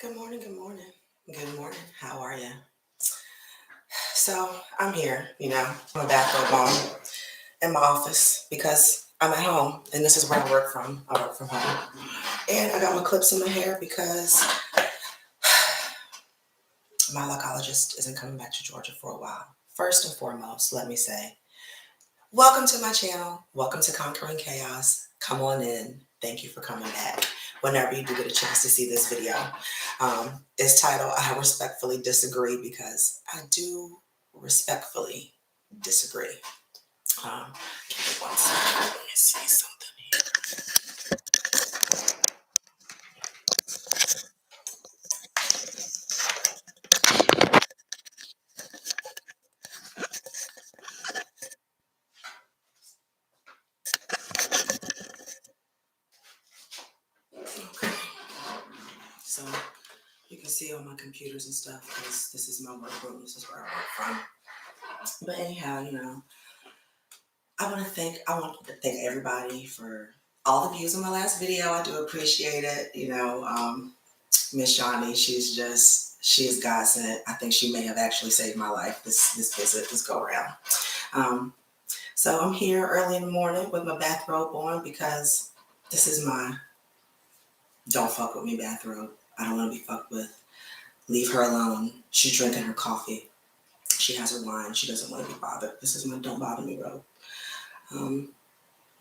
Good morning, good morning. Good morning. How are you? So I'm here, I'm a bathrobe on in my office because I'm at home and this is where I work from. I work from home. And I got my clips in my hair because my gynecologist isn't coming back to Georgia for a while. First and foremost, let me say, welcome to my channel. Welcome to Conquering Chaos. Come on in. Thank you for coming back. Whenever you do get a chance to see this video, it's titled I Respectfully Disagree because I do respectfully disagree. Give me one second. Let me see something here. Okay. So you can see all my computers and stuff because this is my work room. This is where I work from. But anyhow, I want to thank everybody for all the views on my last video. I do appreciate it. Miss Shawnee, she is God sent. I think she may have actually saved my life this visit, this go around. So I'm here early in the morning with my bathrobe on because this is my don't fuck with me bathrobe. I don't want to be fucked with. Leave her alone. She's drinking her coffee. She has her wine. She doesn't want to be bothered. This is my don't bother me robe.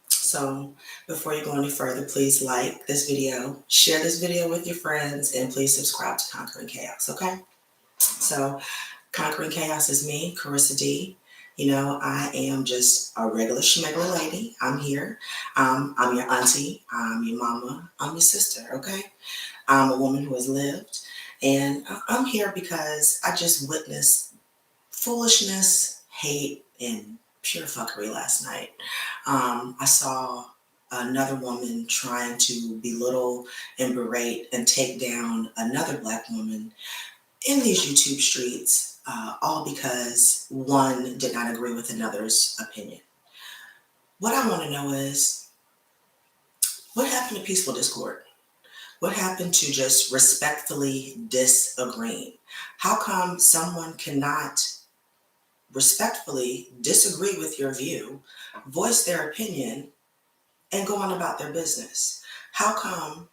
So before you go any further, please like this video, share this video with your friends, and please subscribe to Conquering Chaos, okay? So Conquering Chaos is me, Carissa D. I am just a regular schmegular lady. I'm here. I'm your auntie. I'm your mama. I'm your sister, okay? I'm a woman who has lived. And I'm here because I just witnessed foolishness, hate, and pure fuckery last night. I saw another woman trying to belittle and berate and take down another Black woman in these YouTube streets, all because one did not agree with another's opinion. What I want to know is, what happened to peaceful discord? What happened to just respectfully disagreeing? How come someone cannot respectfully disagree with your view, voice their opinion, and go on about their business? How come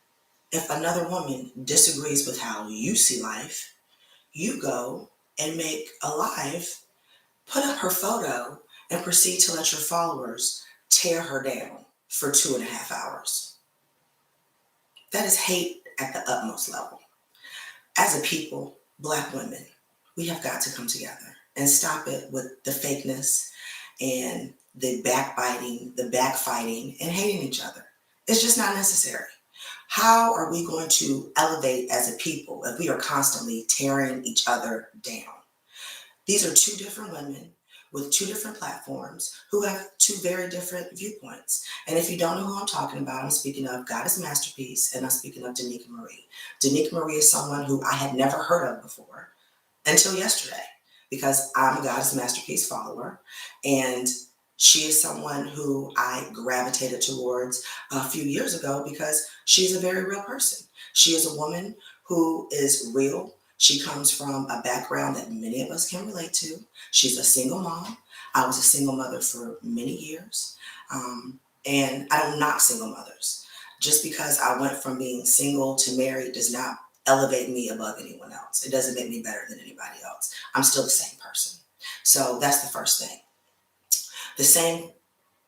if another woman disagrees with how you see life, you go and make a live, put up her photo, and proceed to let your followers tear her down for 2.5 hours? That is hate at the utmost level. As a people, Black women, we have got to come together and stop it with the fakeness and the backbiting, the backfighting, and hating each other. It's just not necessary. How are we going to elevate as a people if we are constantly tearing each other down? These are two different women with two different platforms who have two very different viewpoints. And if you don't know who I'm talking about, I'm speaking of Goddess Masterpiece and I'm speaking of Danica Marie. Danica Marie is someone who I had never heard of before until yesterday because I'm a Goddess Masterpiece follower, and she is someone who I gravitated towards a few years ago because she's a very real person. She is a woman who is real. She comes from a background that many of us can relate to. She's a single mom. I was a single mother for many years. And I don't knock single mothers. Just because I went from being single to married does not elevate me above anyone else. It doesn't make me better than anybody else. I'm still the same person. So that's the first thing. The same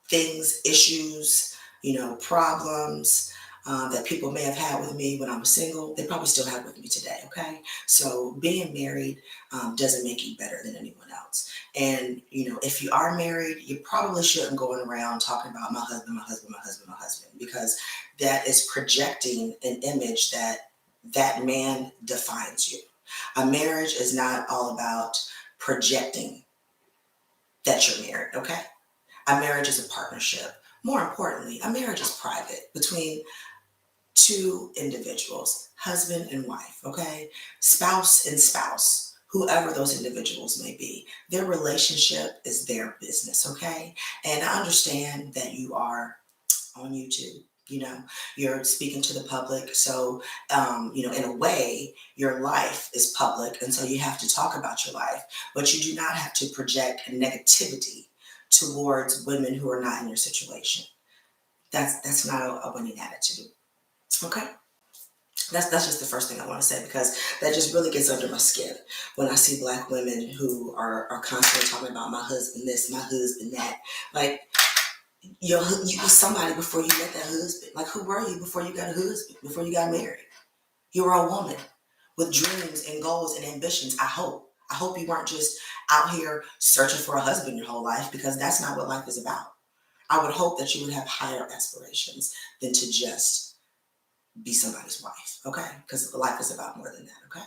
things, issues, problems that people may have had with me when I was single, they probably still have with me today, okay? So being married doesn't make you better than anyone else. And, if you are married, you probably shouldn't go around talking about my husband, my husband, my husband, my husband, because that is projecting an image that man defines you. A marriage is not all about projecting that you're married, okay? A marriage is a partnership. More importantly, a marriage is private between two individuals, husband and wife, okay? Spouse and spouse, whoever those individuals may be. Their relationship is their business, okay? And I understand that you are on YouTube. You're speaking to the public. So, in a way, your life is public. And so you have to talk about your life, but you do not have to project negativity towards women who are not in your situation. That's not a winning attitude. Okay. That's just the first thing I want to say, because that just really gets under my skin when I see Black women who are constantly talking about my husband this, my husband that. Like, you was somebody before you met that husband. Like, who were you before you got a husband, before you got married? You were a woman with dreams and goals and ambitions. I hope you weren't just out here searching for a husband your whole life, because that's not what life is about. I would hope that you would have higher aspirations than to just be somebody's wife, okay? Because life is about more than that, okay?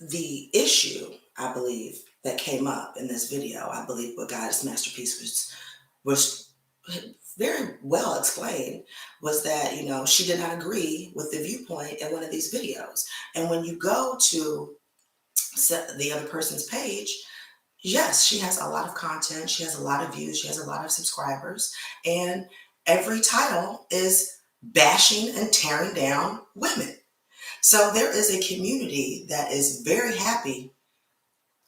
The issue, I believe, that came up in this video, I believe what God's masterpiece was very well explained, was that, she did not agree with the viewpoint in one of these videos. And when you go to the other person's page, yes, she has a lot of content, she has a lot of views, she has a lot of subscribers, and every title is bashing and tearing down women. So there is a community that is very happy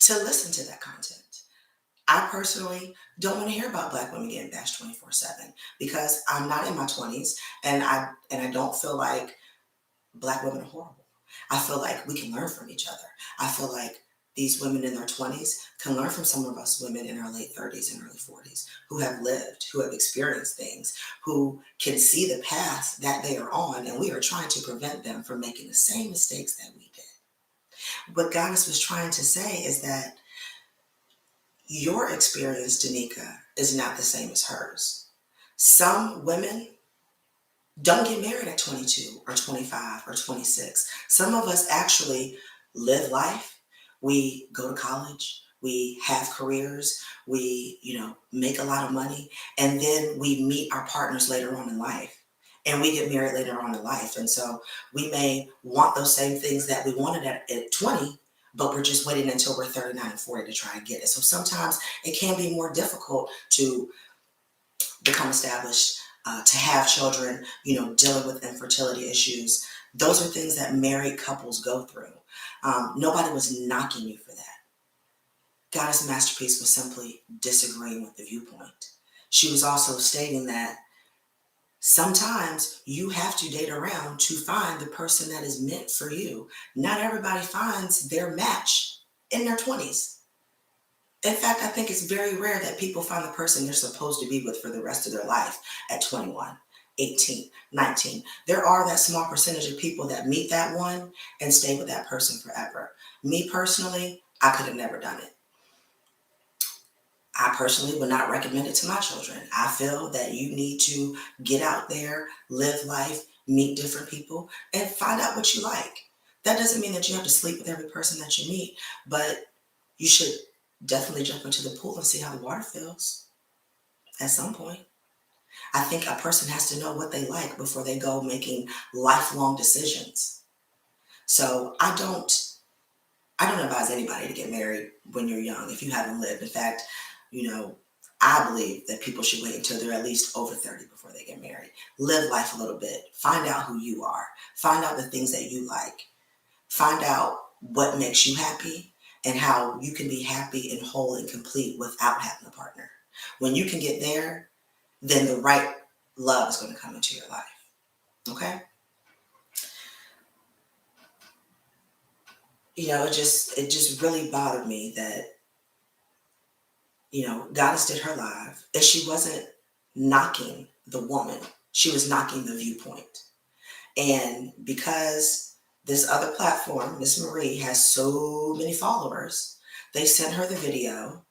to listen to that content. I personally don't want to hear about Black women getting bashed 24/7, because I'm not in my 20s, and I don't feel like Black women are horrible. I feel like we can learn from each other. I feel like these women in their 20s can learn from some of us women in our late 30s and early 40s who have lived, who have experienced things, who can see the path that they are on, and we are trying to prevent them from making the same mistakes that we did. What Goddess was trying to say is that your experience, Danica, is not the same as hers. Some women don't get married at 22 or 25 or 26. Some of us actually live life. We go to college, we have careers, we, make a lot of money, and then we meet our partners later on in life. And we get married later on in life. And so we may want those same things that we wanted at 20, but we're just waiting until we're 39 and 40 to try and get it. So sometimes it can be more difficult to become established, to have children, dealing with infertility issues. Those are things that married couples go through. Nobody was knocking you for that. Goddess Masterpiece was simply disagreeing with the viewpoint. She was also stating that sometimes you have to date around to find the person that is meant for you. Not everybody finds their match in their 20s. In fact, I think it's very rare that people find the person they're supposed to be with for the rest of their life at 21, 18, 19. There are that small percentage of people that meet that one and stay with that person forever. Me personally, I could have never done it. I personally would not recommend it to my children. I feel that you need to get out there, live life, meet different people, and find out what you like. That doesn't mean that you have to sleep with every person that you meet, but you should definitely jump into the pool and see how the water feels at some point. I think a person has to know what they like before they go making lifelong decisions. So I don't advise anybody to get married when you're young if you haven't lived. In fact, I believe that people should wait until they're at least over 30 before they get married. Live life a little bit. Find out who you are. Find out the things that you like. Find out what makes you happy and how you can be happy and whole and complete without having a partner. When you can get there, then the right love is going to come into your life. Okay? It just really bothered me that, Goddess did her live and she wasn't knocking the woman. She was knocking the viewpoint. And because this other platform, Miss Marie, has so many followers, they sent her the video,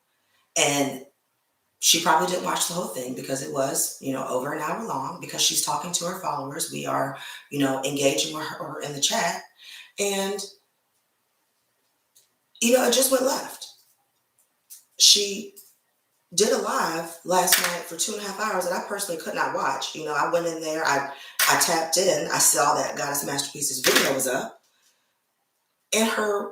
and she probably didn't watch the whole thing because it was, over an hour long, because she's talking to her followers. We are, engaging with her in the chat. And, it just went left. She did a live last night for 2.5 hours that I personally could not watch. I went in there, I tapped in, I saw that Goddess Masterpiece's video was up, and her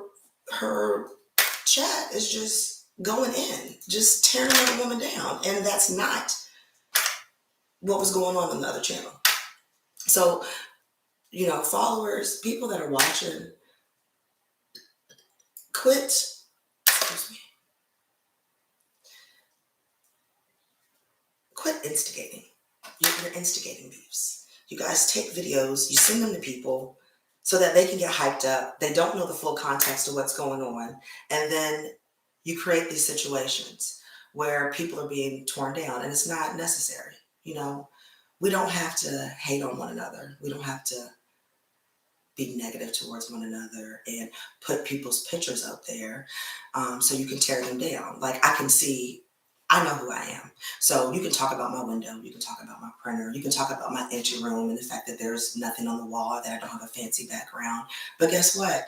chat is just going in, just tearing another woman down. And that's not what was going on the other channel. So, followers, people that are watching, quit, excuse me, quit instigating. You're instigating beefs. You guys take videos, you send them to people so that they can get hyped up. They don't know the full context of what's going on. And then you create these situations where people are being torn down, and it's not necessary. We don't have to hate on one another. We don't have to be negative towards one another and put people's pictures up there so you can tear them down. Like, I know who I am. So you can talk about my window, you can talk about my printer, you can talk about my empty room and the fact that there's nothing on the wall, that I don't have a fancy background. But guess what?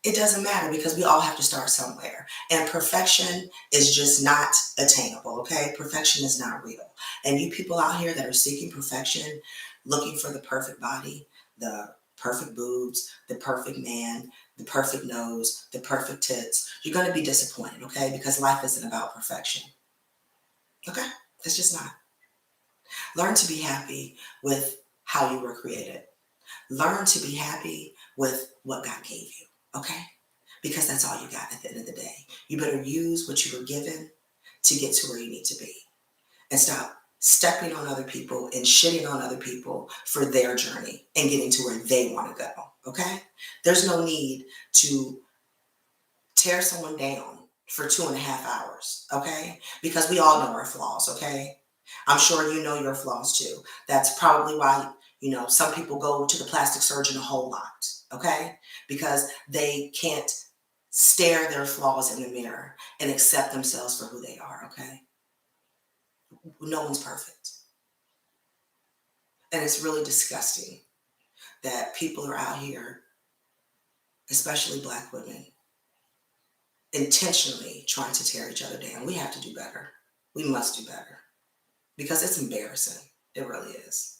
It doesn't matter, because we all have to start somewhere. And perfection is just not attainable, okay? Perfection is not real. And you people out here that are seeking perfection, looking for the perfect body, the perfect boobs, the perfect man, the perfect nose, the perfect tits, you're going to be disappointed, okay? Because life isn't about perfection, okay? It's just not. Learn to be happy with how you were created. Learn to be happy with what God gave you, okay? Because that's all you got at the end of the day. You better use what you were given to get to where you need to be. And stop stepping on other people and shitting on other people for their journey and getting to where they want to go, okay? There's no need to tear someone down for 2.5 hours, okay? Because we all know our flaws, okay? I'm sure you know your flaws too. That's probably why, some people go to the plastic surgeon a whole lot, okay? Because they can't stare their flaws in the mirror and accept themselves for who they are, okay? No one's perfect. And it's really disgusting that people are out here, especially Black women, intentionally trying to tear each other down. We have to do better. We must do better, because it's embarrassing. It really is.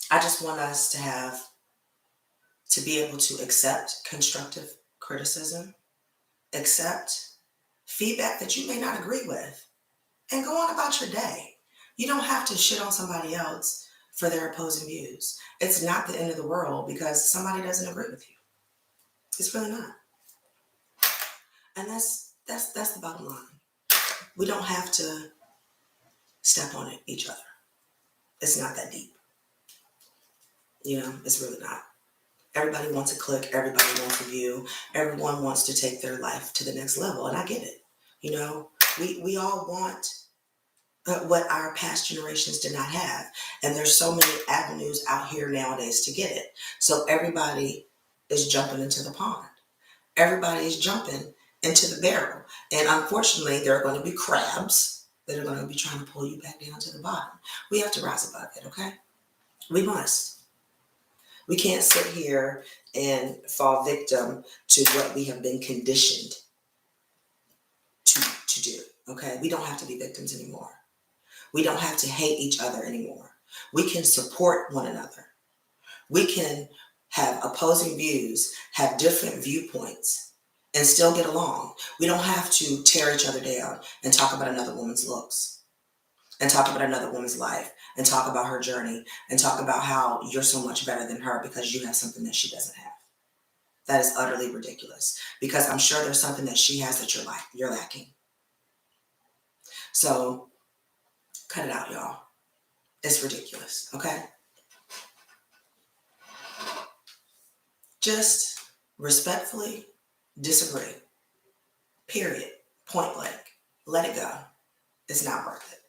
I just want us to be able to accept constructive criticism, accept feedback that you may not agree with, and go on about your day. You don't have to shit on somebody else for their opposing views. It's not the end of the world because somebody doesn't agree with you. It's really not. And that's the bottom line. We don't have to step on each other. It's not that deep. It's really not. Everybody wants a click. Everybody wants a view. Everyone wants to take their life to the next level. And I get it. We all want what our past generations did not have. And there's so many avenues out here nowadays to get it. So everybody is jumping into the pond. Everybody is jumping into the barrel. And unfortunately, there are going to be crabs that are going to be trying to pull you back down to the bottom. We have to rise above it, okay? We must. We can't sit here and fall victim to what we have been conditioned to do, okay? We don't have to be victims anymore. We don't have to hate each other anymore. We can support one another. We can have opposing views, have different viewpoints, and still get along. We don't have to tear each other down and talk about another woman's looks, and talk about another woman's life, and talk about her journey, and talk about how you're so much better than her because you have something that she doesn't have. That is utterly ridiculous, because I'm sure there's something that she has that you're lacking. So cut it out, y'all. It's ridiculous, okay? Just respectfully disagree. Period. Point blank. Let it go. It's not worth it.